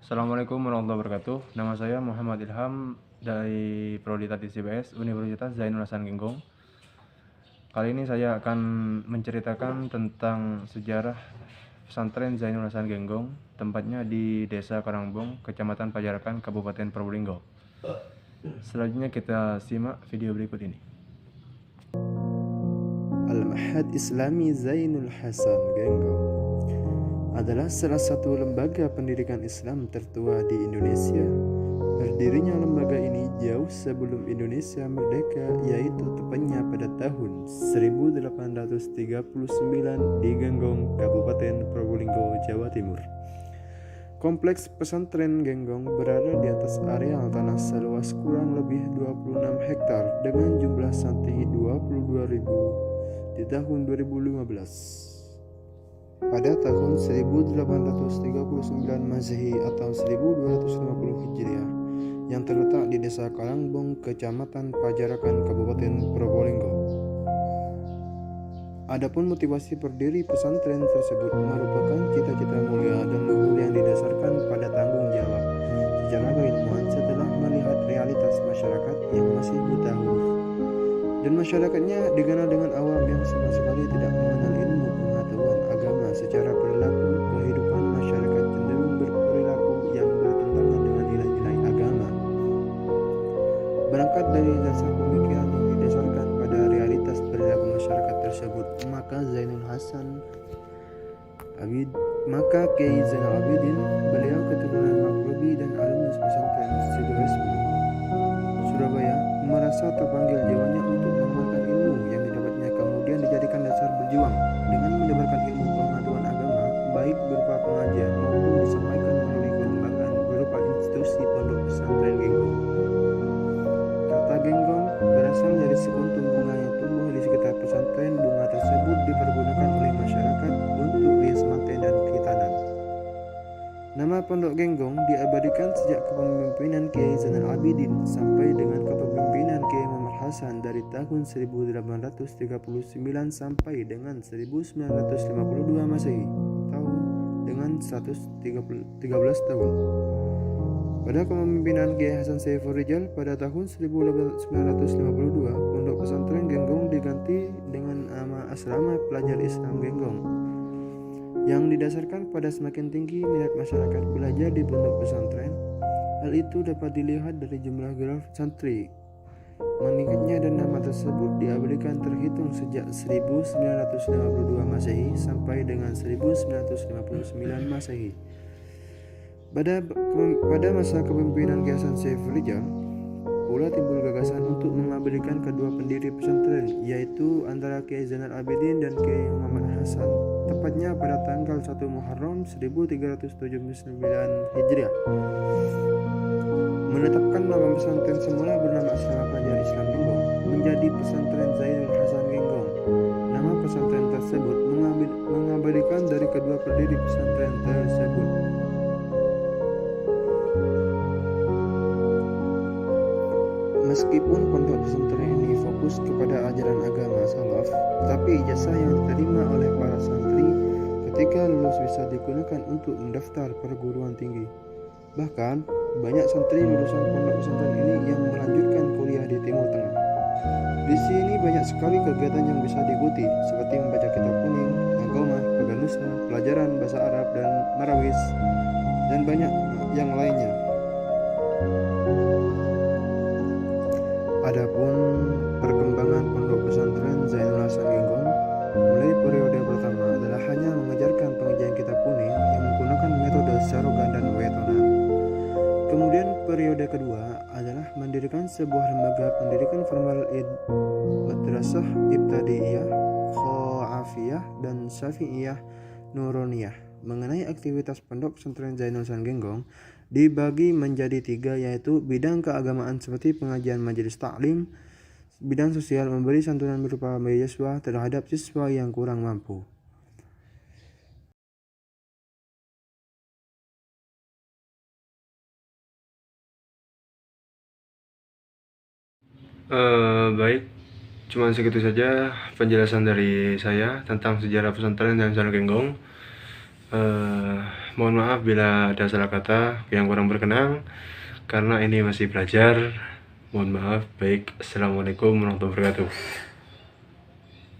Assalamualaikum warahmatullahi wabarakatuh. Nama saya Muhammad Ilham dari Prodi Tadis IPS Universitas Zainul Hasan Genggong. Kali ini saya akan menceritakan tentang sejarah pesantren Zainul Hasan Genggong, tempatnya di Desa Karangbong, Kecamatan Pajarakan, Kabupaten Probolinggo. Selanjutnya kita simak video berikut ini. Al-Ma'had Islami Zainul Hasan Genggong adalah salah satu lembaga pendidikan Islam tertua di Indonesia. Berdirinya lembaga ini jauh sebelum Indonesia merdeka, yaitu tepatnya pada tahun 1839 di Genggong, Kabupaten Probolinggo, Jawa Timur. Kompleks pesantren Genggong berada di atas areal tanah seluas kurang lebih 26 hektar dengan jumlah santri 22.000 di tahun 2015. Pada tahun 1839 Masehi atau 1250 Hijriah yang terletak di Desa Karangbong, Kecamatan Pajarakan, Kabupaten Probolinggo. Adapun motivasi berdiri pesantren tersebut merupakan cita-cita mulia dan luhur yang didasarkan pada tanggung jawab secara keilmuan setelah melihat realitas masyarakat yang masih buta huruf, dan masyarakatnya dikenal dengan awam yang sama sekali tidak mengenal ilmu pengetahuan agama. Secara perilaku, kehidupan masyarakat cenderung berperilaku yang bertentangan dengan nilai-nilai agama. Berangkat dari dasar pemikiran yang didasarkan pada realitas perilaku masyarakat tersebut, maka Kiai Zainal Abidin, beliau keturunan Maghribi dan alumnus pesantren Sidoresmi Surabaya, merasa terpanggil jiwanya untuk mengamalkan ilmu yang didapatnya, kemudian dijadikan dasar berjuang dengan menyebarkan ilmu pengetahuan agama, baik berupa pengajian maupun disampaikan melalui kelembagaan berupa institusi pondok pesantren Genggong. Kata Genggong berasal dari sekuntum bunga yang tumbuh di sekitar pesantren. Bunga tersebut dipergunakan oleh masyarakat untuk rias mate dan khitanan. Nama pondok Genggong diabadikan sejak kepemimpinan Kiai Zainal Abidin sampai dengan kepemimpinan Kiai Muhammad Hasan dari tahun 1839 sampai dengan 1952 Masehi atau dengan 113 tahun. Pada kepemimpinan Kiai Hasan Saiful Rijal pada tahun 1952, pondok pesantren Genggong diganti dengan nama Asrama Pelajar Islam Genggong, yang didasarkan pada semakin tinggi minat masyarakat belajar di pondok pesantren. Hal itu dapat dilihat dari jumlah gelar santri meningkatnya, dan nama tersebut diabadikan terhitung sejak 1952 Masehi sampai dengan 1959 Masehi. Pada masa kepemimpinan Kiai Hasan Saiful Rijal pula timbul gagasan untuk mengabadikan kedua pendiri pesantren, yaitu antara Kiai Zainal Abidin dan Kiai Muhammad Hasan, tepatnya pada tanggal 1 Muharram 1379 Hijriah. Menetapkan nama pesantren semula bernama Asrama Pelajar Islam Genggong menjadi Pesantren Zainul Hasan Genggong. Nama pesantren tersebut mengabadikan dari kedua pendiri pesantren tersebut. Meskipun pondok pesantren ini fokus kepada ajaran agama salaf, tetapi ijazah yang diterima oleh para santri ketika lulus bisa digunakan untuk mendaftar perguruan tinggi. Bahkan, banyak santri lulusan pondok pesantren ini yang melanjutkan kuliah di Timur Tengah. Di sini banyak sekali kegiatan yang bisa diikuti, seperti membaca kitab kuning, agama, paganusa, pelajaran bahasa Arab dan marawis, dan banyak yang lainnya. Adapun perkembangan pondok pesantren Zainul Hasan Genggong mulai periode pertama adalah hanya mengajarkan pengajian kitab kuning yang menggunakan metode sarogan dan wetonan. Kemudian periode kedua adalah mendirikan sebuah lembaga pendidikan formal madrasah ibtadaiyah, khafiyah dan syafi'iyah nuroniyah. Mengenai aktivitas pondok pesantren Zainul Hasan Genggong dibagi menjadi 3, yaitu bidang keagamaan seperti pengajian majelis taklim, bidang sosial memberi santunan berupa beasiswa terhadap siswa yang kurang mampu. Baik, cuma segitu saja penjelasan dari saya tentang sejarah pesantren dan Zainul Genggong. Mohon maaf bila ada salah kata yang kurang berkenan, karena ini masih belajar. Mohon maaf. Baik, assalamualaikum warahmatullahi wabarakatuh.